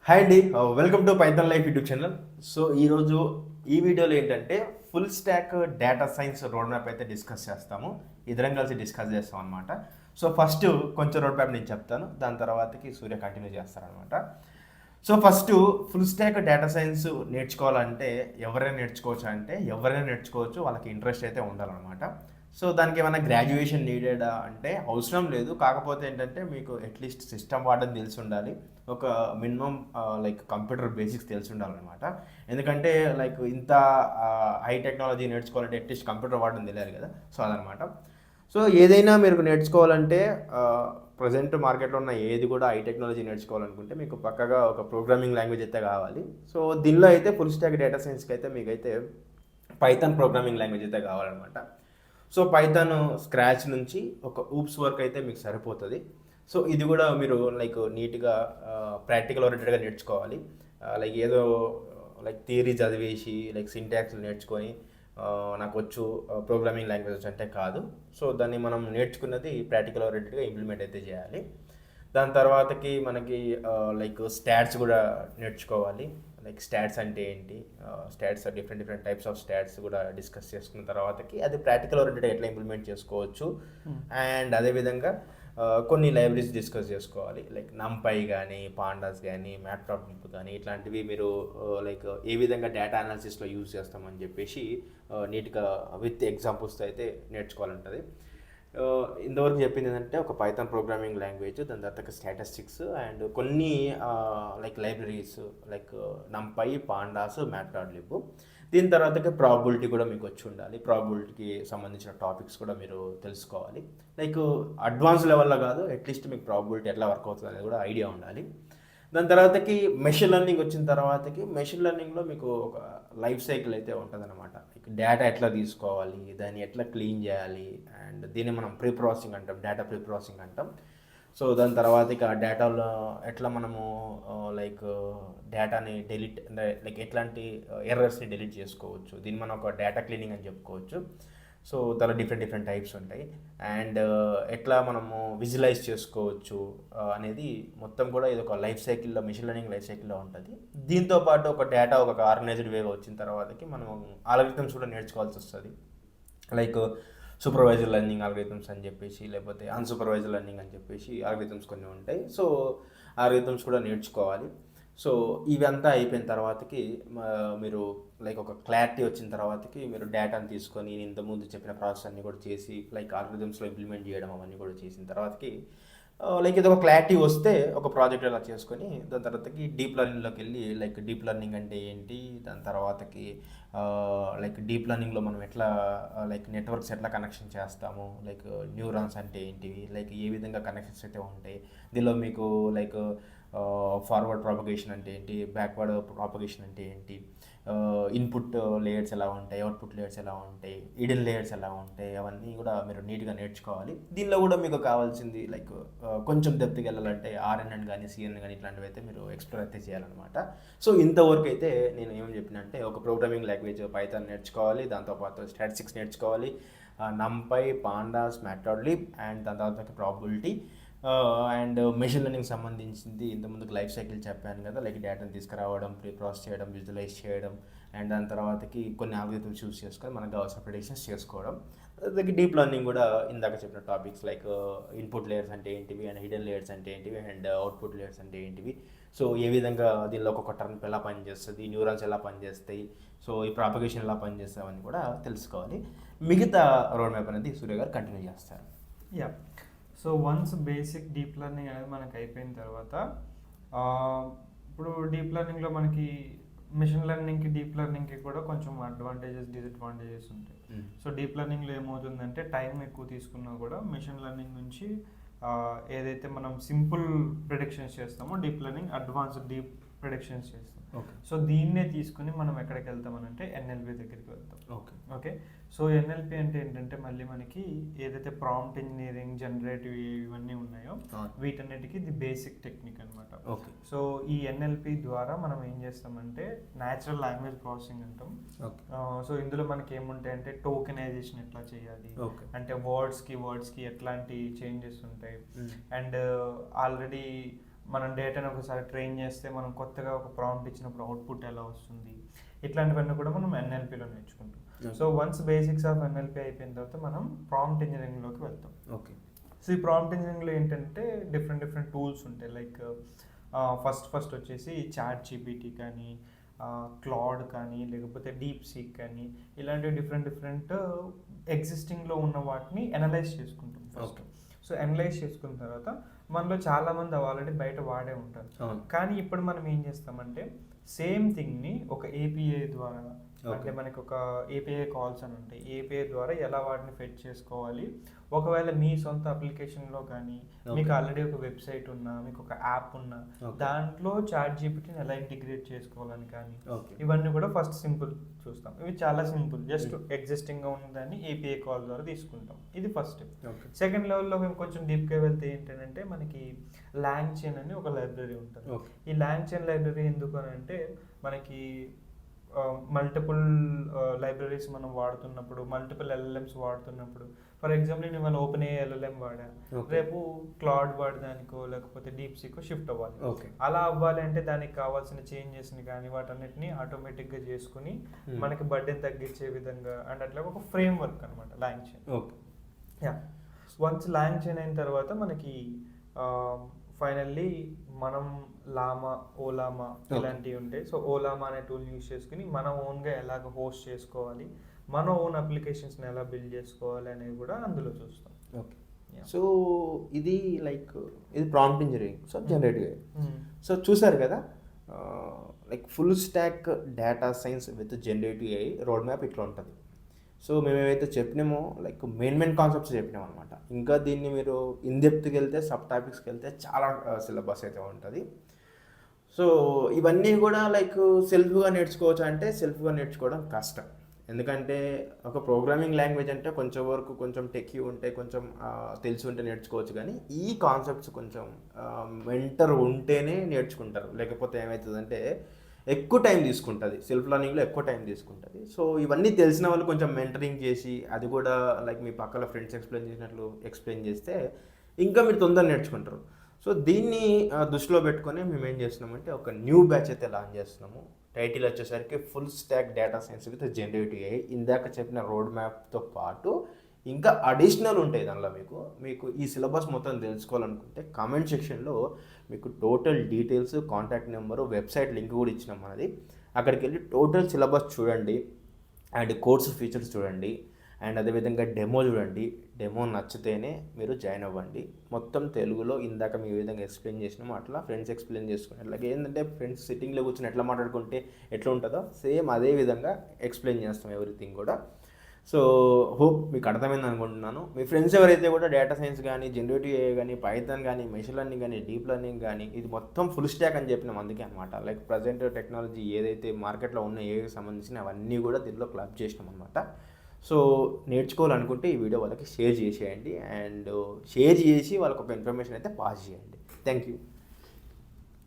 Hi అండి, welcome to Python life YouTube channel. So ఈరోజు ఈ వీడియోలో ఏంటంటే full stock data science road map అయితే డిస్కస్ చేస్తాము. ఇద్దరం కలిసి డిస్కస్ చేస్తాం అనమాట. సో ఫస్ట్ కొంచెం రోడ్ మ్యాప్ నేను చెప్తాను, దాని తర్వాతకి సూర్య కంటిన్యూ చేస్తారనమాట. So first full stock data science నేర్చుకోవాలంటే ఎవరైనా నేర్చుకోవచ్చు అంటే ఎవరైనా నేర్చుకోవచ్చు, వాళ్ళకి ఇంట్రెస్ట్ అయితే ఉండాలన్నమాట. సో దానికి ఏమైనా గ్రాడ్యుయేషన్ నీడెడా అంటే అవసరం లేదు. కాకపోతే ఏంటంటే మీకు అట్లీస్ట్ సిస్టమ్ వాడడం తెలిసి ఉండాలి, ఒక మినిమం లైక్ కంప్యూటర్ బేసిక్స్ తెలిసి ఉండాలన్నమాట. ఎందుకంటే లైక్ ఇంత హై టెక్నాలజీ నేర్చుకోవాలంటే అట్లీస్ట్ కంప్యూటర్ వాడడం తెలియాలి కదా. సో అదనమాట. సో ఏదైనా మీరు నేర్చుకోవాలంటే ప్రజెంట్ మార్కెట్లో ఉన్న ఏది కూడా హై టెక్నాలజీ నేర్చుకోవాలనుకుంటే మీకు పక్కగా ఒక ప్రోగ్రామింగ్ లాంగ్వేజ్ అయితే కావాలి. సో దీనిలో అయితే ఫుల్ స్టాక్ డేటా సైన్స్కి అయితే మీకైతే పైథాన్ ప్రోగ్రామింగ్ లాంగ్వేజ్ అయితే కావాలన్నమాట. సో పైథాన్ స్క్రాచ్ నుంచి ఒక ఊప్స్ వర్క్ అయితే మీకు సరిపోతుంది. సో ఇది కూడా మీరు లైక్ నీట్గా ప్రాక్టికల్ ఓరియంటెడ్గా నేర్చుకోవాలి. లైక్ ఏదో లైక్ థియరీ చదివేసి లైక్ సింటాక్స్ నేర్చుకొని నాకు వచ్చు ప్రోగ్రామింగ్ లాంగ్వేజెస్ అంటే కాదు. సో దాన్ని మనం నేర్చుకున్నది ప్రాక్టికల్ ఓరియంటెడ్గా ఇంప్లిమెంట్ అయితే చేయాలి. దాని తర్వాతకి మనకి లైక్ స్టాట్స్ కూడా నేర్చుకోవాలి. లైక్ స్టాట్స్ అంటే ఏంటి, stats different types of stats కూడా డిస్కస్ చేసుకున్న తర్వాతకి అది ప్రాక్టికల్ ఓరియంటెడ్ ఎట్లా ఇంప్లిమెంట్ చేసుకోవచ్చు. అండ్ అదేవిధంగా కొన్ని లైబ్రరీస్ డిస్కస్ చేసుకోవాలి. లైక్ నంపై కానీ పాండాస్ కానీ మ్యాట్ప్లాట్లిబ్ కానీ ఇట్లాంటివి మీరు లైక్ ఏ విధంగా డేటా అనాలిసిస్లో యూజ్ చేస్తామని చెప్పేసి నీట్గా విత్ ఎగ్జాంపుల్స్తో అయితే నేర్చుకోవాలంటుంది. ఇంతవరకు చెప్పింది ఏంటంటే ఒక పైథాన్ ప్రోగ్రామింగ్ లాంగ్వేజ్, దాని తర్వాత స్టాటిస్టిక్స్ అండ్ కొన్ని like libraries like NumPy pandas Matplotlib. దీని తర్వాతకి ప్రాబబిలిటీ కూడా మీకు వచ్చి ఉండాలి. ప్రాబబిలిటీకి సంబంధించిన టాపిక్స్ కూడా మీరు తెలుసుకోవాలి. లైక్ అడ్వాన్స్ లెవెల్లో కాదు, అట్లీస్ట్ మీకు ప్రాబబిలిటీ ఎట్లా వర్క్ అవుతుంది అనేది కూడా ఐడియా ఉండాలి. దాని తర్వాతకి మెషిన్ లెర్నింగ్ వచ్చిన తర్వాతకి మెషిన్ లెర్నింగ్లో మీకు ఒక లైఫ్ సైకిల్ అయితే ఉంటుంది అనమాట. డేటా ఎట్లా తీసుకోవాలి, దాన్ని ఎట్లా క్లీన్ చేయాలి, అండ్ దీన్ని మనం ప్రీ ప్రాసెసింగ్ అంటాం, డేటా ప్రీ ప్రాసెసింగ్ అంటాం. సో దాని తర్వాత ఇక డేటాలో ఎట్లా మనము లైక్ డేటాని డెలీట్ లైక్ ఎట్లాంటి ఎర్రర్స్ని డెలీట్ చేసుకోవచ్చు, దీన్ని మనం ఒక డేటా క్లీనింగ్ అని చెప్పుకోవచ్చు. సో చాలా డిఫరెంట్ టైప్స్ ఉంటాయి. అండ్ ఎట్లా మనము విజువలైజ్ చేసుకోవచ్చు అనేది మొత్తం కూడా ఇది ఒక లైఫ్ సైకిల్లో, మిషన్ లెర్నింగ్ లైఫ్ సైకిల్లో ఉంటుంది. దీంతో పాటు ఒక డేటా ఒక ఆర్గనైజ్డ్ వేగా వచ్చిన తర్వాతకి మనం ఆల్గరిథమ్స్ కూడా నేర్చుకోవాల్సి వస్తుంది. లైక్ సూపర్వైజర్ లెర్నింగ్ ఆల్గరిథమ్స్ అని చెప్పేసి, లేకపోతే అన్సూపర్వైజర్ లెర్నింగ్ అని చెప్పేసి ఆల్గరిథమ్స్ కొన్ని ఉంటాయి. సో ఆల్గరిథమ్స్ కూడా నేర్చుకోవాలి. సో ఇవంతా అయిపోయిన తర్వాతకి మీరు లైక్ ఒక క్లారిటీ వచ్చిన తర్వాతకి మీరు డేటాను తీసుకొని నేను ఇంతకుముందు చెప్పిన ప్రాసెస్ అన్నీ కూడా చేసి లైక్ ఆల్గరిథమ్స్లో ఇంప్లిమెంట్ చేయడం అవన్నీ కూడా చేసిన తర్వాతకి లైక్ ఇది ఒక క్లారిటీ వస్తే ఒక ప్రాజెక్ట్ ఎలా చేసుకొని దాని తర్వాతకి డీప్ లెర్నింగ్లోకి వెళ్ళి లైక్ డీప్ లెర్నింగ్ అంటే ఏంటి, దాని తర్వాతకి లైక్ డీప్ లెర్నింగ్లో మనం ఎట్లా లైక్ నెట్వర్క్స్ ఎట్లా కనెక్షన్ చేస్తాము, లైక్ న్యూరాన్స్ అంటే ఏంటివి, లైక్ ఏ విధంగా కనెక్షన్స్ అయితే ఉంటాయి, దీనిలో మీకు లైక్ ఫార్వర్డ్ ప్రాపగేషన్ అంటే ఏంటి, బ్యాక్వర్డ్ ప్రాపగేషన్ అంటే ఏంటి, ఇన్పుట్ లేయర్స్ ఎలా ఉంటాయి, అవుట్పుట్ లేయర్స్ ఎలా ఉంటాయి, ఇడెన్ లేయర్స్ ఎలా ఉంటాయి, అవన్నీ కూడా మీరు నీట్గా నేర్చుకోవాలి. దీనిలో కూడా మీకు కావాల్సింది లైక్ కొంచెం డెప్త్కి వెళ్ళాలంటే ఆర్ఎన్ఎన్ కానీ సిఎన్ కానీ ఇట్లాంటివి అయితే మీరు ఎక్స్ప్లోర్ అయితే చేయాలన్నమాట. సో ఇంతవరకు అయితే నేను ఏమని చెప్పిన అంటే ఒక ప్రోగ్రామింగ్ లాంగ్వేజ్ పైథాన్ నేర్చుకోవాలి, దాంతోపాటు స్టాటిస్టిక్స్ నేర్చుకోవాలి, నంపై పాండాస్ మ్యాట్ప్లాట్లిబ్ అండ్ దాని తర్వాత ప్రాబబిలిటీ అండ్ మెషిన్ లెర్నింగ్ సంబంధించింది ఇంతకుముందుకు లైఫ్ సైకిల్ చెప్పాను కదా. లైక్ డేటాను తీసుకురావడం, ప్రీ ప్రాసెస్ చేయడం, విజువలైజ్ చేయడం, అండ్ దాని తర్వాతకి కొన్ని ఆల్గరిథమ్స్ చూస్ చేసుకొని మనకు కావాల్సిన ప్రెడిక్షన్స్ చేసుకోవడం. అలాగే డీప్ లెర్నింగ్ కూడా ఇందాక చెప్పిన టాపిక్స్ లైక్ ఇన్పుట్ లేయర్స్ అంటే ఏంటివి, అండ్ హిడెన్ లేయర్స్ అంటే ఏంటివి, అండ్ అవుట్పుట్ లేయర్స్ అంటే ఏంటివి, సో ఏ విధంగా దీనిలో ఒక్కొక్క టర్మ్ ఎలా పనిచేస్తుంది, న్యూరాన్స్ ఎలా పనిచేస్తాయి, సో ఈ ప్రాపగేషన్ ఎలా పనిచేస్తాయి అని కూడా తెలుసుకోవాలి. మిగతా రోడ్ మ్యాప్ అనేది సూర్య గారు కంటిన్యూ చేస్తారు. Yeah, so once basic deep learning అనేది మనకు అయిపోయిన తర్వాత ఇప్పుడు డీప్ లెర్నింగ్లో మనకి మిషన్ లెర్నింగ్కి డీప్ లెర్నింగ్కి కూడా కొంచెం అడ్వాంటేజెస్ డిసడ్వాంటేజెస్ ఉంటాయి. సో డీప్ లెర్నింగ్లో ఏమవుతుందంటే టైం ఎక్కువ తీసుకున్నా కూడా మిషన్ లెర్నింగ్ నుంచి ఏదైతే మనం సింపుల్ ప్రిడిక్షన్స్ చేస్తామో deep learning advanced deep predictions చేస్తాం. సో దీన్నే తీసుకుని మనం ఎక్కడికి వెళ్తామనంటే ఎన్ఎల్పి దగ్గరికి వెళ్తాం. ఓకే, సో ఎన్ఎల్పి అంటే ఏంటంటే మళ్ళీ మనకి ఏదైతే ప్రాంప్ట్ ఇంజనీరింగ్, జనరేటివ్ ఇవన్నీ ఉన్నాయో వీటన్నిటికీ ది బేసిక్ టెక్నిక్ అనమాట. సో ఈ ఎన్ఎల్పి ద్వారా మనం ఏం చేస్తామంటే న్యాచురల్ లాంగ్వేజ్ ప్రాసెసింగ్ అంటాం. సో ఇందులో మనకి ఏముంటాయంటే టోకెనైజేషన్ ఎట్లా చేయాలి, అంటే వర్డ్స్కి ఎట్లాంటి చేంజెస్ ఉంటాయి, అండ్ ఆల్రెడీ మనం డేటాను ఒకసారి ట్రైన్ చేస్తే మనం కొత్తగా ఒక ప్రాంప్ట్ ఇచ్చినప్పుడు అవుట్పుట్ ఎలా వస్తుంది, ఇట్లాంటివన్నీ కూడా మనం ఎన్ఎల్పిలో నేర్చుకుంటాం. So once basics of NLP అయిపోయిన తర్వాత మనం ప్రాంప్ట్ ఇంజనీరింగ్లోకి వెళ్తాం. ఓకే. సో ఈ ప్రాంప్ట్ ఇంజనీరింగ్లో ఏంటంటే డిఫరెంట్ టూల్స్ ఉంటాయి. లైక్ ఫస్ట్ వచ్చేసి చాట్ జీపీటీ కానీ, క్లాడ్ కానీ, లేకపోతే డీప్ సీక్ కానీ, ఇలాంటి డిఫరెంట్ ఎగ్జిస్టింగ్లో ఉన్న వాటిని అనలైజ్ చేసుకుంటాం ఫస్ట్. సో అనలైజ్ చేసుకున్న తర్వాత మనలో చాలామంది ఆల్రెడీ బయట వాడే ఉంటారు. కానీ ఇప్పుడు మనం ఏం చేస్తామంటే సేమ్ థింగ్ని ఒక ఏపీఐ ద్వారా, అంటే మనకి ఒక ఏపీఐ కాల్స్ అని ఉంటాయి, ఏపీఐ ద్వారా ఎలా వాటిని ఫెచ్ చేసుకోవాలి. ఒకవేళ మీ సొంత అప్లికేషన్లో కానీ, మీకు ఆల్రెడీ ఒక వెబ్సైట్ ఉన్నా, మీకు ఒక యాప్ ఉన్నా, దాంట్లో చాట్ జీపీటీని ఎలా ఇంటిగ్రేట్ చేసుకోవాలని కానీ, ఇవన్నీ కూడా ఫస్ట్ సింపుల్ చూస్తాం. ఇవి చాలా సింపుల్, జస్ట్ ఎగ్జిస్టింగ్గా ఉన్నదాన్ని ఏపీఐ కాల్ ద్వారా తీసుకుంటాం. ఇది ఫస్ట్ స్టెప్. సెకండ్ లెవెల్లో మేము కొంచెం డీప్గా వెళ్తే ఏంటంటే మనకి లాంగ్ చైన్ అని ఒక లైబ్రరీ ఉంటుంది. ఈ లాంగ్ చైన్ లైబ్రరీ ఎందుకు అని అంటే మనకి మల్టిపుల్ లైబ్రరీస్ మనం వాడుతున్నప్పుడు, మల్టిపుల్ ఎల్ఎల్ఎమ్స్ వాడుతున్నప్పుడు, ఫర్ ఎగ్జాంపుల్ నేను ఇవాళ ఓపెన్ ఏ ఎల్ఎల్ఎం వాడా, రేపు క్లాడ్ వాడడానికో లేకపోతే డీప్ సీకో షిఫ్ట్ అవ్వాలి. అలా అవ్వాలి అంటే దానికి కావాల్సిన చేంజెస్ని కానీ వాటన్నిటిని ఆటోమేటిక్గా చేసుకుని మనకి బర్డెన్ తగ్గించే విధంగా, అండ్ అట్లా ఒక ఫ్రేమ్ వర్క్ అనమాట long chain. Once long chain అయిన తర్వాత మనకి ఫైనల్లీ మనం లామా, ఓలామా ఇలాంటివి ఉంటాయి. సో ఓలామా అనే టూల్ యూస్ చేసుకుని మనం ఓన్గా ఎలాగ హోస్ట్ చేసుకోవాలి, మన ఓన్ అప్లికేషన్స్ని ఎలా బిల్డ్ చేసుకోవాలి అనేది కూడా అందులో చూస్తాం. ఓకే. సో ఇది ఇది prompt engineering, so generative AI. So చూసారు కదా, like full stock data science with generative AI road map ఇట్లా ఉంటుంది. సో మేము ఏవైతే చెప్పినామో లైక్ మెయిన్ కాన్సెప్ట్స్ చెప్పినాం అనమాట. ఇంకా దీన్ని మీరు ఇన్డెప్త్కి వెళ్తే, సబ్ టాపిక్స్కి వెళ్తే చాలా సిలబస్ అయితే ఉంటుంది. సో ఇవన్నీ కూడా లైక్ సెల్ఫ్గా నేర్చుకోవచ్చు అంటే సెల్ఫ్గా నేర్చుకోవడం కష్టం. ఎందుకంటే ఒక ప్రోగ్రామింగ్ లాంగ్వేజ్ అంటే కొంచెం వరకు కొంచెం టెక్యూ ఉంటే, కొంచెం తెలిసి ఉంటే నేర్చుకోవచ్చు. కానీ ఈ కాన్సెప్ట్స్ కొంచెం మెంటర్ ఉంటేనే నేర్చుకుంటారు. లేకపోతే ఏమవుతుందంటే ఎక్కువ టైం తీసుకుంటుంది, సెల్ఫ్ లర్నింగ్లో ఎక్కువ టైం తీసుకుంటుంది. సో ఇవన్నీ తెలిసిన వాళ్ళు కొంచెం మెంటరింగ్ చేసి, అది కూడా లైక్ మీ పక్కల ఫ్రెండ్స్ ఎక్స్ప్లెయిన్ చేసినట్లు ఎక్స్ప్లెయిన్ చేస్తే ఇంకా మీరు తొందరగా నేర్చుకుంటారు. సో దీన్ని దృష్టిలో పెట్టుకొని మేము ఏం చేస్తున్నామంటే ఒక న్యూ బ్యాచ్ అయితే లాంచ్ చేస్తున్నాము. టైటిల్ వచ్చేసరికి full stock data science with generative AI. ఇందాక చెప్పిన రోడ్ మ్యాప్తో పాటు ఇంకా అడిషనల్ ఉంటాయి దానిలో. మీకు ఈ సిలబస్ మొత్తం తెలుసుకోవాలనుకుంటే కామెంట్ సెక్షన్లో మీకు total details, contact number, website link కూడా ఇచ్చినాం మనది. అక్కడికి వెళ్ళి టోటల్ సిలబస్ చూడండి, అండ్ కోర్స్ ఫీచర్స్ చూడండి, అండ్ అదేవిధంగా డెమో చూడండి. డెమో నచ్చితేనే మీరు జాయిన్ అవ్వండి. మొత్తం తెలుగులో ఇందాక మీ విధంగా ఎక్స్ప్లెయిన్ చేసినామో అట్లా ఫ్రెండ్స్ ఎక్స్ప్లెయిన్ చేసుకుని, అట్లాగే ఏంటంటే ఫ్రెండ్స్ సిట్టింగ్లో కూర్చొని ఎట్లా మాట్లాడుకుంటే ఎట్లా ఉంటుందో సేమ్ అదే విధంగా ఎక్స్ప్లెయిన్ చేస్తాం ఎవ్రీథింగ్ కూడా. సో హోప్ మీకు అర్థమైంది అనుకుంటున్నాను. మీ ఫ్రెండ్స్ ఎవరైతే కూడా డేటా సైన్స్ కానీ, జనరేటివ్ AI కానీ, పైథాన్ కానీ, మెషిన్ లెర్నింగ్ కానీ, డీప్ లెర్నింగ్ కానీ, ఇది మొత్తం ఫుల్ స్టాక్ అని చెప్పినాం అందుకే అనమాట. లైక్ ప్రజెంట్ టెక్నాలజీ ఏదైతే మార్కెట్లో ఉన్న ఏఐకి సంబంధించిన అవన్నీ కూడా దీనిలో క్లబ్ చేసినాం అనమాట. సో నేర్చుకోవాలనుకుంటే ఈ వీడియో వాళ్ళకి షేర్ చేసేయండి, అండ్ షేర్ చేసి వాళ్ళకి ఒక ఇన్ఫర్మేషన్ అయితే పాస్ చేయండి. Thank you.